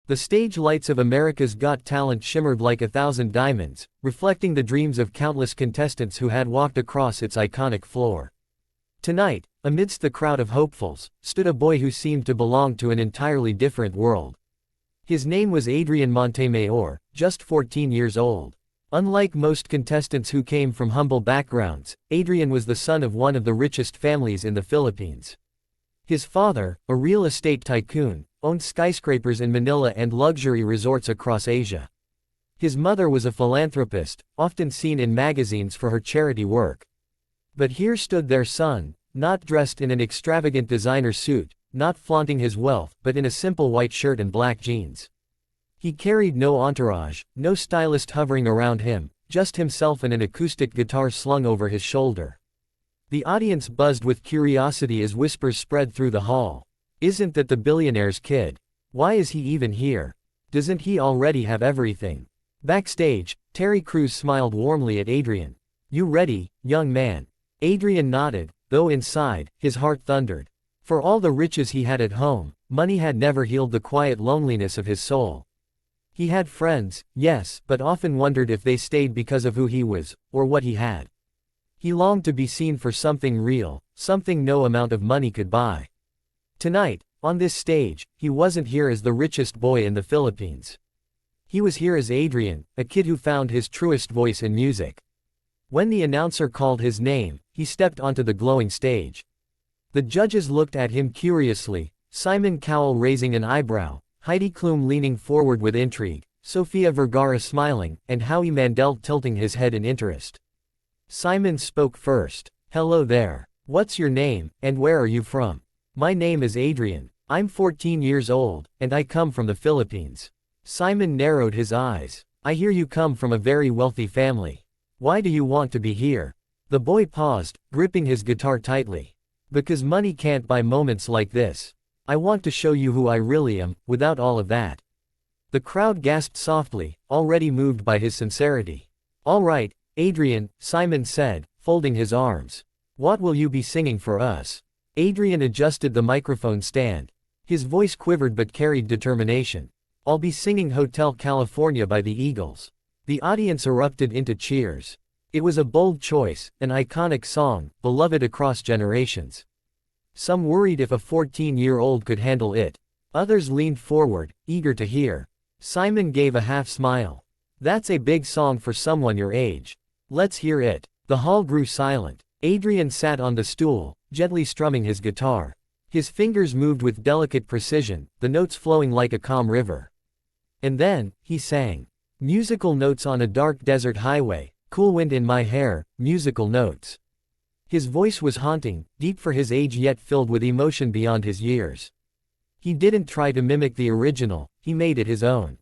The stage lights of America's Got Talent shimmered like 1,000 diamonds, reflecting the dreams of countless contestants who had walked across its iconic floor. Tonight, amidst the crowd of hopefuls, stood a boy who seemed to belong to an entirely different world. His name was Adrian Montemayor, just 14 years old. Unlike most contestants who came from humble backgrounds, Adrian was the son of one of the richest families in the Philippines. His father, a real estate tycoon, owned skyscrapers in Manila and luxury resorts across Asia. His mother was a philanthropist, often seen in magazines for her charity work. But here stood their son, not dressed in an extravagant designer suit, not flaunting his wealth, but in a simple white shirt and black jeans. He carried no entourage, no stylist hovering around him, just himself and an acoustic guitar slung over his shoulder. The audience buzzed with curiosity as whispers spread through the hall. Isn't that the billionaire's kid? Why is he even here? Doesn't he already have everything? Backstage, Terry Crews smiled warmly at Adrian. You ready, young man? Adrian nodded, though inside, his heart thundered. For all the riches he had at home, money had never healed the quiet loneliness of his soul. He had friends, yes, but often wondered if they stayed because of who he was, or what he had. He longed to be seen for something real, something no amount of money could buy. Tonight, on this stage, he wasn't here as the richest boy in the Philippines. He was here as Adrian, a kid who found his truest voice in music. When the announcer called his name, he stepped onto the glowing stage. The judges looked at him curiously, Simon Cowell raising an eyebrow, Heidi Klum leaning forward with intrigue, Sofia Vergara smiling, and Howie Mandel tilting his head in interest. Simon spoke first. Hello there. What's your name, and where are you from? My name is Adrian. I'm 14 years old, and I come from the Philippines. Simon narrowed his eyes. I hear you come from a very wealthy family. Why do you want to be here? The boy paused, gripping his guitar tightly. Because money can't buy moments like this. I want to show you who I really am, without all of that. The crowd gasped softly, already moved by his sincerity. All right, Adrian, Simon said, folding his arms. What will you be singing for us? Adrian adjusted the microphone stand. His voice quivered but carried determination. I'll be singing Hotel California by the Eagles. The audience erupted into cheers. It was a bold choice, an iconic song, beloved across generations. Some worried if a 14-year-old could handle it. Others leaned forward, eager to hear. Simon gave a half smile. That's a big song for someone your age. Let's hear it. The hall grew silent. Adrian sat on the stool, gently strumming his guitar. His fingers moved with delicate precision, the notes flowing like a calm river. And then, he sang. Musical notes on a dark desert highway, cool wind in my hair, musical notes. His voice was haunting, deep for his age yet filled with emotion beyond his years. He didn't try to mimic the original, he made it his own.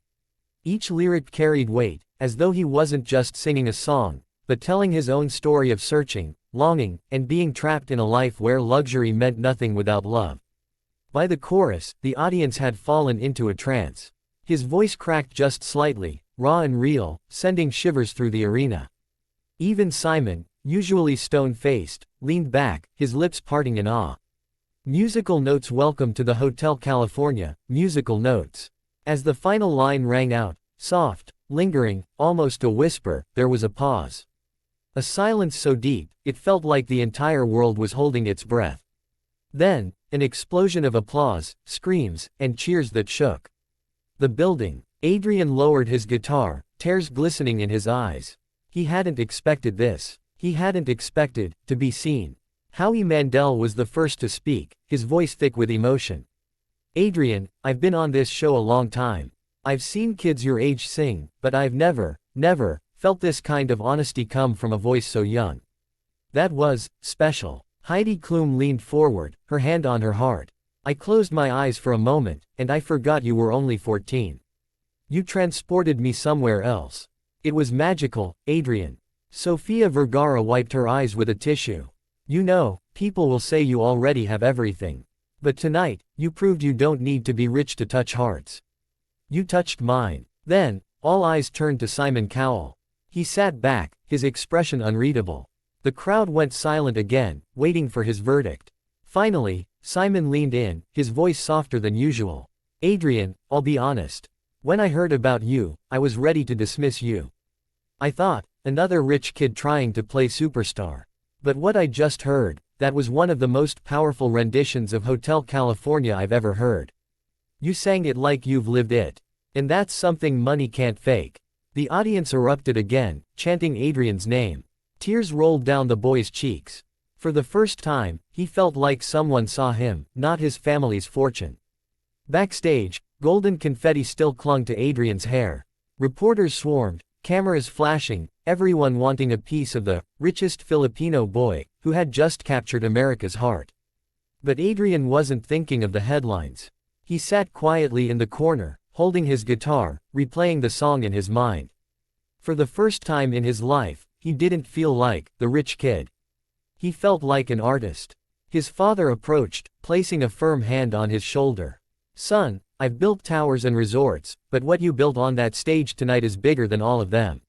Each lyric carried weight, as though he wasn't just singing a song, but telling his own story of searching, longing, and being trapped in a life where luxury meant nothing without love. By the chorus, the audience had fallen into a trance. His voice cracked just slightly, raw and real, sending shivers through the arena. Even Simon, usually stone-faced, leaned back, his lips parting in awe. Musical notes. Welcome to the Hotel California, musical notes. As the final line rang out, soft, lingering, almost a whisper, there was a pause. A silence so deep, it felt like the entire world was holding its breath. Then, an explosion of applause, screams, and cheers that shook the building. Adrian lowered his guitar, tears glistening in his eyes. He hadn't expected this. He hadn't expected to be seen. Howie Mandel was the first to speak, his voice thick with emotion. Adrian, I've been on this show a long time. I've seen kids your age sing, but I've never felt this kind of honesty come from a voice so young. That was special. Heidi Klum leaned forward, her hand on her heart. I closed my eyes for a moment, and I forgot you were only 14. You transported me somewhere else. It was magical, Adrian. Sofia Vergara wiped her eyes with a tissue. You know, people will say you already have everything. But tonight, you proved you don't need to be rich to touch hearts. You touched mine. Then, all eyes turned to Simon Cowell. He sat back, his expression unreadable. The crowd went silent again, waiting for his verdict. Finally, Simon leaned in, his voice softer than usual. Adrian, I'll be honest. When I heard about you, I was ready to dismiss you. I thought, another rich kid trying to play superstar. But what I just heard, that was one of the most powerful renditions of Hotel California I've ever heard. You sang it like you've lived it. And that's something money can't fake. The audience erupted again, chanting Adrian's name. Tears rolled down the boy's cheeks. For the first time, he felt like someone saw him, not his family's fortune. Backstage, golden confetti still clung to Adrian's hair. Reporters swarmed, cameras flashing, everyone wanting a piece of the richest Filipino boy, who had just captured America's heart. But Adrian wasn't thinking of the headlines. He sat quietly in the corner, holding his guitar, replaying the song in his mind. For the first time in his life, he didn't feel like the rich kid. He felt like an artist. His father approached, placing a firm hand on his shoulder. Son, I've built towers and resorts, but what you built on that stage tonight is bigger than all of them.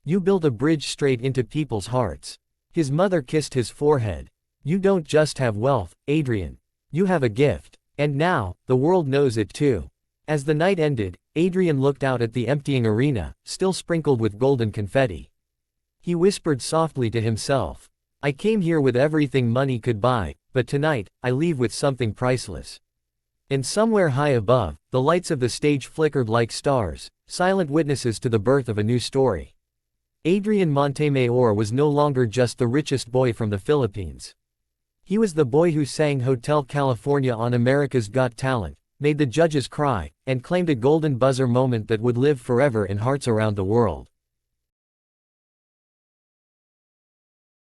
You built a bridge straight into people's hearts. His mother kissed his forehead. You don't just have wealth, Adrian. You have a gift. And now, the world knows it too. As the night ended, Adrian looked out at the emptying arena, still sprinkled with golden confetti. He whispered softly to himself, I came here with everything money could buy, but tonight, I leave with something priceless. And somewhere high above, the lights of the stage flickered like stars, silent witnesses to the birth of a new story. Adrian Montemayor was no longer just the richest boy from the Philippines. He was the boy who sang Hotel California on America's Got Talent, made the judges cry, and claimed a golden buzzer moment that would live forever in hearts around the world.